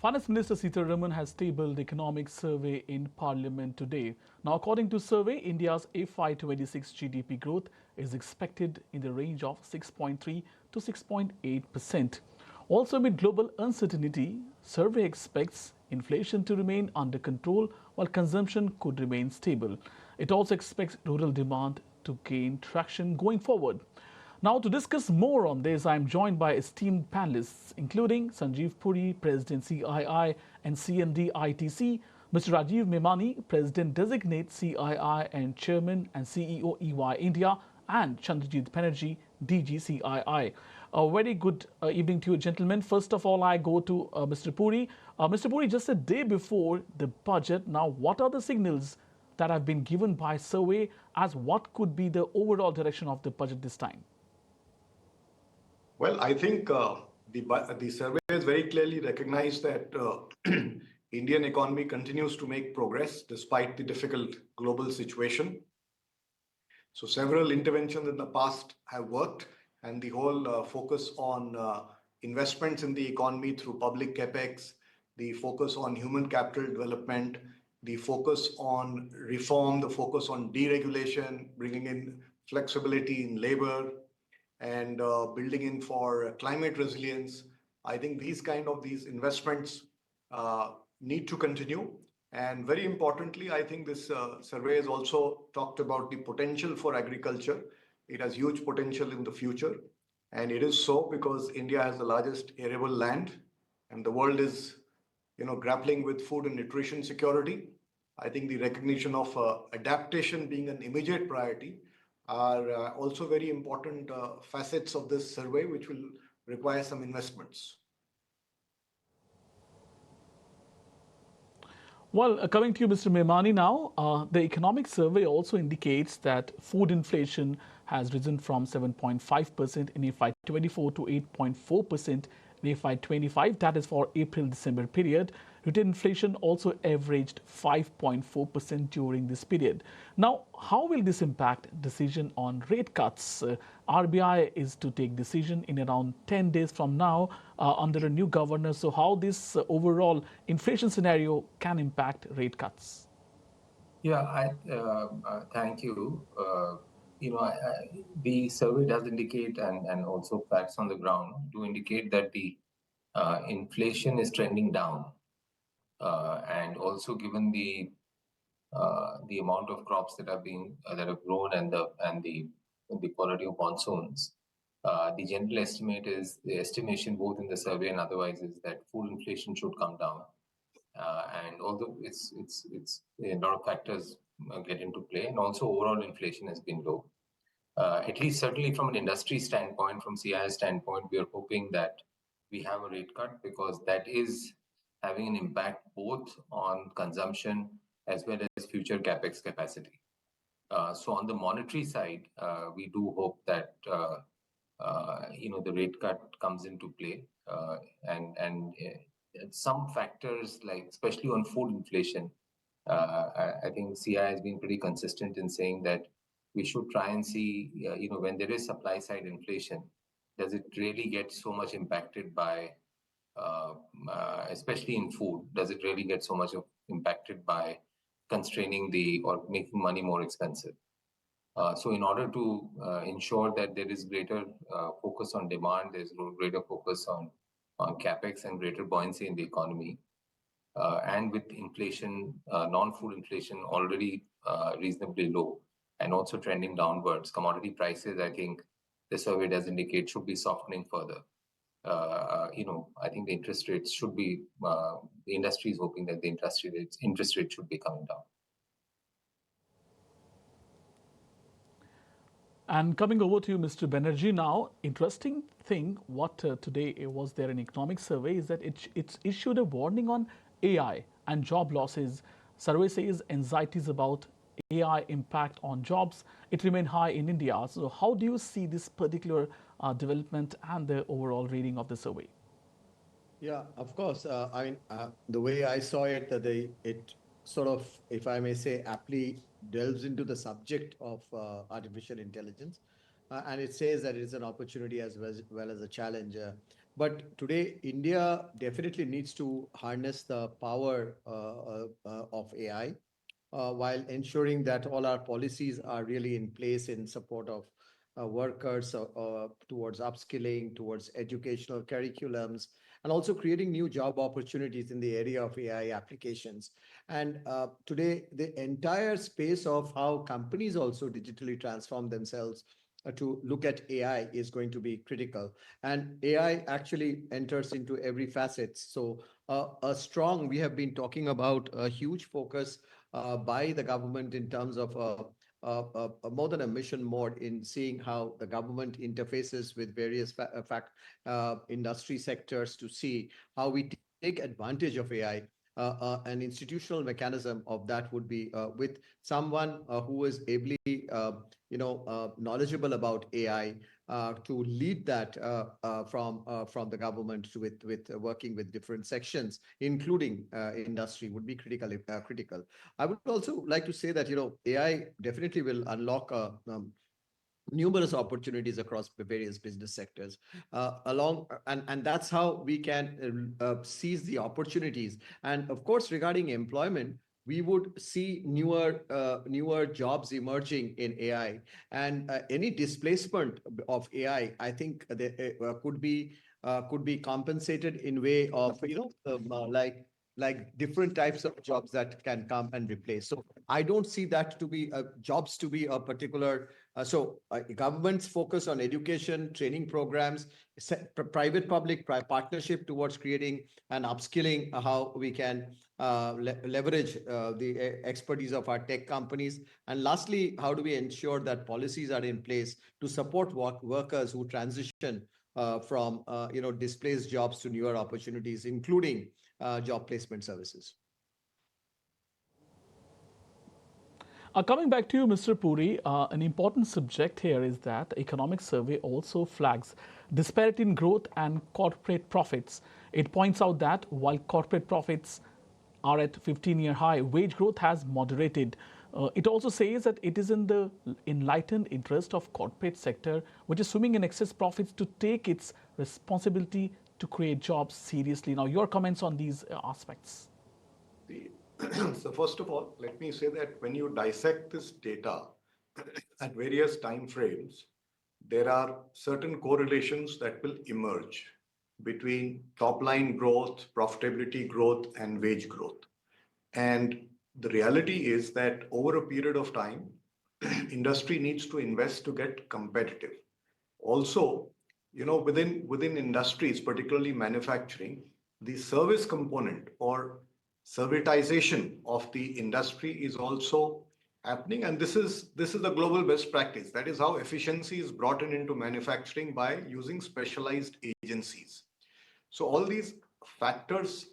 Finance Minister Sitharaman has tabled economic survey in Parliament today. Now, according to survey, India's FY26 GDP growth is expected in the range of 6.3 to 6.8%. Also, amid global uncertainty, survey expects inflation to remain under control while consumption could remain stable. It also expects rural demand to gain traction going forward. Now, to discuss more on this, I am joined by esteemed panelists, including Sanjeev Puri, President CII and CMD ITC, Mr. Rajiv Memani, President Designate CII and Chairman and CEO EY India, and Chandrajit Banerjee, DG CII. A very good evening to you, gentlemen. First of all, I go to Mr. Puri. Mr. Puri, just a day before the budget, now what are the signals that have been given by survey as what could be the overall direction of the budget this time? Well, I think the survey has very clearly recognized that Indian economy continues to make progress despite the difficult global situation. So several interventions in the past have worked, and the whole focus on investments in the economy through public capex, the focus on human capital development, the focus on reform, the focus on deregulation, bringing in flexibility in labor, and building in for climate resilience. I think these investments need to continue. And very importantly, I think this survey has also talked about the potential for agriculture. It has huge potential in the future. And it is so because India has the largest arable land and the world is, grappling with food and nutrition security. I think the recognition of adaptation being an immediate priority are also very important facets of this survey, which will require some investments. Well, coming to you, Mr. Memani now, the economic survey also indicates that food inflation has risen from 7.5% in FY24 to 8.4% in FY25. That is for April-December period. Retail inflation also averaged 5.4% during this period. Now, how will this impact decision on rate cuts? RBI is to take decision in around 10 days from now under a new governor. So how this overall inflation scenario can impact rate cuts? Yeah, thank you. The survey does indicate, and also facts on the ground do indicate that the inflation is trending down. And also given the amount of crops that have grown and the quality of monsoons, the general estimate is the estimation both in the survey and otherwise is that food inflation should come down. And although it's a lot of factors get into play, and also overall inflation has been low. At least certainly from an industry standpoint, from CII standpoint, we are hoping that we have a rate cut because that is having an impact both on consumption as well as future capex capacity. So on the monetary side, we do hope that the rate cut comes into play, and some factors like especially on food inflation. I think CII has been pretty consistent in saying that we should try and see, when there is supply side inflation, does it really get so much impacted by especially in food, does it really get so much impacted by constraining or making money more expensive? So in order to ensure that there is greater focus on demand, there's greater focus on capex and greater buoyancy in the economy, and with inflation, non-food inflation already reasonably low and also trending downwards, commodity prices, I think the survey does indicate should be softening further. I think the interest rates should be, the industry is hoping that the interest rates should be coming down. And coming over to you, Mr. Banerjee now, interesting thing, what today was there an economic survey is that it's issued a warning on AI and job losses. Survey says anxieties about AI impact on jobs, it remained high in India. So how do you see this particular development and the overall reading of the survey? Yeah, of course. The way I saw it, it sort of, if I may say, aptly delves into the subject of artificial intelligence. And it says that it's an opportunity as well as a challenge. But today, India definitely needs to harness the power of AI while ensuring that all our policies are really in place in support of workers towards upskilling, towards educational curriculums, and also creating new job opportunities in the area of AI applications. And today, the entire space of how companies also digitally transform themselves to look at AI is going to be critical. And AI actually enters into every facet. So, we have been talking about a huge focus by the government in terms of more than a mission mode in seeing how the government interfaces with various industry sectors to see how we take advantage of AI. An institutional mechanism of that would be with someone who is ably, knowledgeable about AI to lead that from the government to with working with different sections, including industry, would be critical. I would also like to say that AI definitely will unlock numerous opportunities across the various business sectors along and that's how we can seize the opportunities. And of course, regarding employment, we would see newer jobs emerging in AI, and any displacement of AI, I think there could be compensated in way of like different types of jobs that can come and replace. So I don't see that to be jobs to be a particular government's focus on education, training programs, private public partnership towards creating and upskilling how we can leverage the expertise of our tech companies. And lastly, how do we ensure that policies are in place to support workers who transition from displaced jobs to newer opportunities, including job placement services. Coming back to you, Mr. Puri, an important subject here is that the economic survey also flags disparity in growth and corporate profits. It points out that while corporate profits are at 15-year high, wage growth has moderated. It also says that it is in the enlightened interest of corporate sector, which is swimming in excess profits, to take its responsibility to create jobs seriously. Now, your comments on these aspects. So first of all, let me say that when you dissect this data at various time frames, there are certain correlations that will emerge between top line growth, profitability growth, and wage growth. And the reality is that over a period of time, industry needs to invest to get competitive. Also, within industries, particularly manufacturing, the service component or servitization of the industry is also happening, and this is the global best practice. That is how efficiency is brought into manufacturing, by using specialized agencies. So all these factors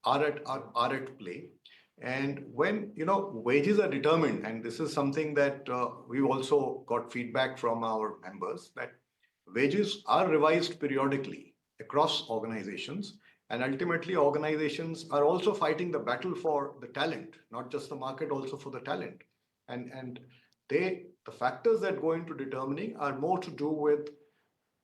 are at play. And when wages are determined, and this is something that we've also got feedback from our members, that wages are revised periodically across organizations, and ultimately organizations are also fighting the battle for the talent, not just the market, also for the talent. And the factors that go into determining are more to do with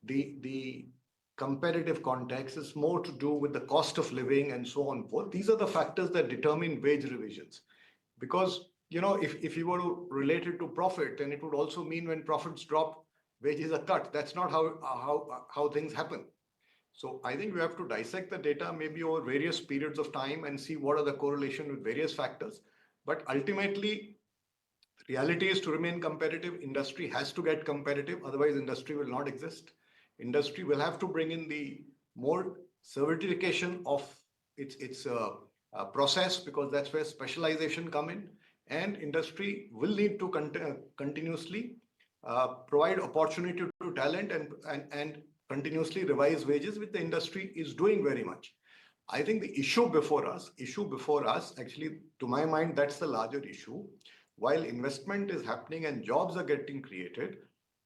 the competitive context, is more to do with the cost of living and so on forth. These are the factors that determine wage revisions. Because if you were to relate it to profit, then it would also mean when profits drop, wages are cut. That's not how things happen. So I think we have to dissect the data maybe over various periods of time and see what are the correlation with various factors. But ultimately, reality is, to remain competitive, industry has to get competitive. Otherwise, industry will not exist. Industry will have to bring in the more certification of its process, because that's where specialization come in. And industry will need to continuously provide opportunity to talent and continuously revise wages, which the industry is doing very much. I think the issue before us, actually, to my mind, that's the larger issue. While investment is happening and jobs are getting created,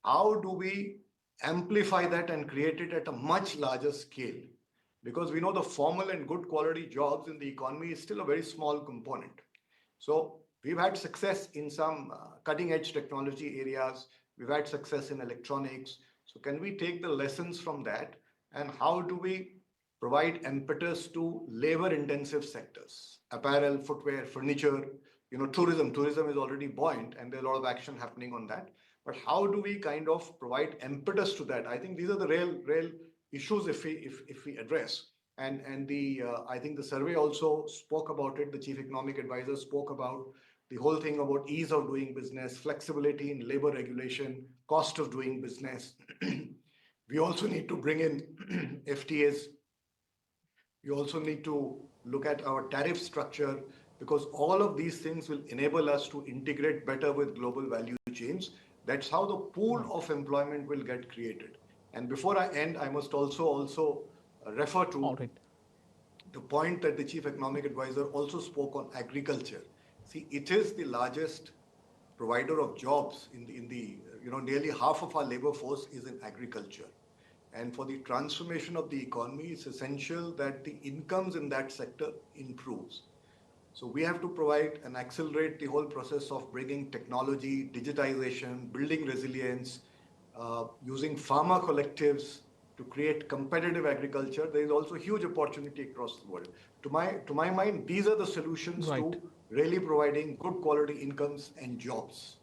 how do we amplify that and create it at a much larger scale? Because we know the formal and good quality jobs in the economy is still a very small component. So we've had success in some cutting edge technology areas. We've had success in electronics. So can we take the lessons from that and how do we provide impetus to labor-intensive sectors, apparel, footwear, furniture, tourism. Tourism is already buoyant, and there's a lot of action happening on that. But how do we kind of provide impetus to that? I think these are the real issues if we address. And the I think the survey also spoke about it. The chief economic advisor spoke about the whole thing about ease of doing business, flexibility in labor regulation, cost of doing business. We also need to bring in FTAs. We also need to look at our tariff structure, because all of these things will enable us to integrate better with global value chains. That's how the pool of employment will get created. And before I end, I must also refer All to right. the point that the chief economic advisor also spoke on agriculture. See, it is the largest provider of jobs in the nearly half of our labor force is in agriculture. And for the transformation of the economy, it's essential that the incomes in that sector improves. So we have to provide and accelerate the whole process of bringing technology, digitization, building resilience, using farmer collectives to create competitive agriculture. There is also huge opportunity across the world. To my mind, these are the solutions Right. to really providing good quality incomes and jobs.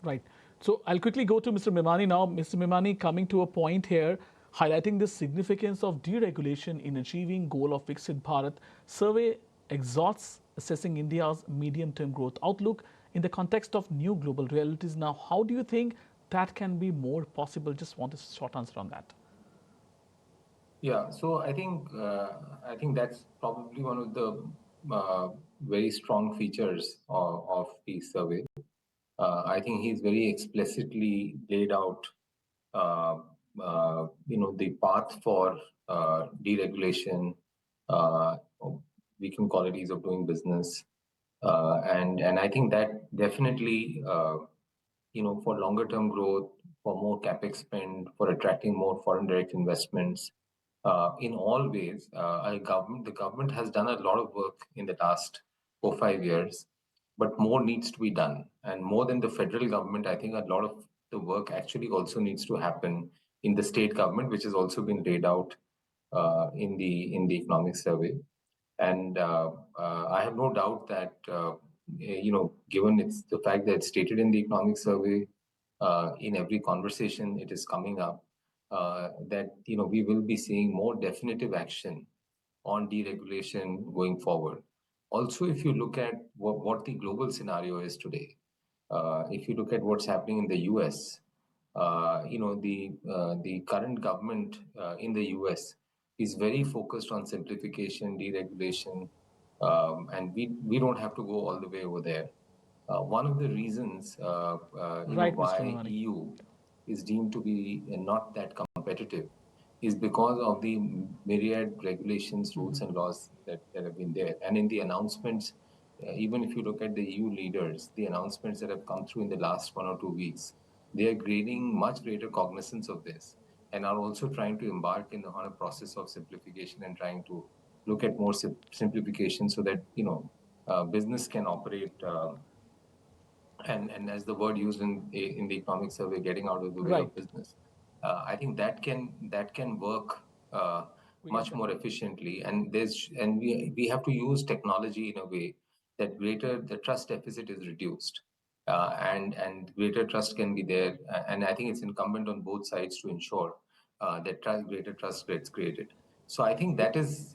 Right. So I'll quickly go to Mr. Mimani now. Mr. Mimani, coming to a point here, highlighting the significance of deregulation in achieving goal of Viksit Bharat, survey exhorts assessing India's medium-term growth outlook in the context of new global realities. Now, how do you think that can be more possible? Just want a short answer on that. Yeah, so I think that's probably one of the very strong features of the survey. I think he's very explicitly laid out, the path for deregulation. Uh, we can call it ease of doing business, and I think that definitely, for longer term growth, for more capex spend, for attracting more foreign direct investments, in all ways, the government has done a lot of work in the last 4 5 years, but more needs to be done. And more than the federal government, I think a lot of the work actually also needs to happen in the state government, which has also been laid out in the economic survey. And I have no doubt that given it's the fact that it's stated in the economic survey, in every conversation it is coming up, that we will be seeing more definitive action on deregulation going forward. Also, if you look at what the global scenario is today, if you look at what's happening in the US, the current government in the US is very focused on simplification, deregulation, and we don't have to go all the way over there. One of the reasons, Right, Mr. why Mimani. EU is deemed to be not that competitive is because of the myriad regulations, rules, and laws that have been there. And in the announcements, even if you look at the EU leaders, the announcements that have come through in the last 1 or 2 weeks, they are gaining much greater cognizance of this and are also trying to embark on a process of simplification and trying to look at more simplification so that business can operate. And as the word used in the economic survey, getting out of the way Right. of business. I think that can work We get much that more point. efficiently, and we have to use technology in a way that the trust deficit is reduced, and greater trust can be there, and I think it's incumbent on both sides to ensure that greater trust gets created. So I think that is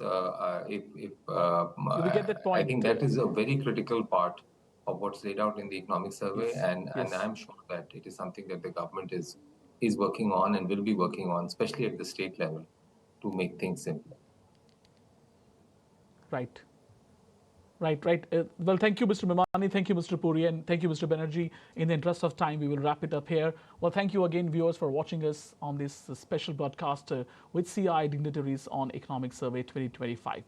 if We get that I point. think that is a very critical part of what's laid out in the economic survey, Yes. and Yes. I'm sure that it is something that the government is working on and will be working on, especially at the state level, to make things simpler. Right. Right. Well, thank you, Mr. Mimani. Thank you, Mr. Puri, and thank you, Mr. Banerjee. In the interest of time, we will wrap it up here. Well, thank you again, viewers, for watching us on this special broadcast with CII dignitaries on Economic Survey 2025.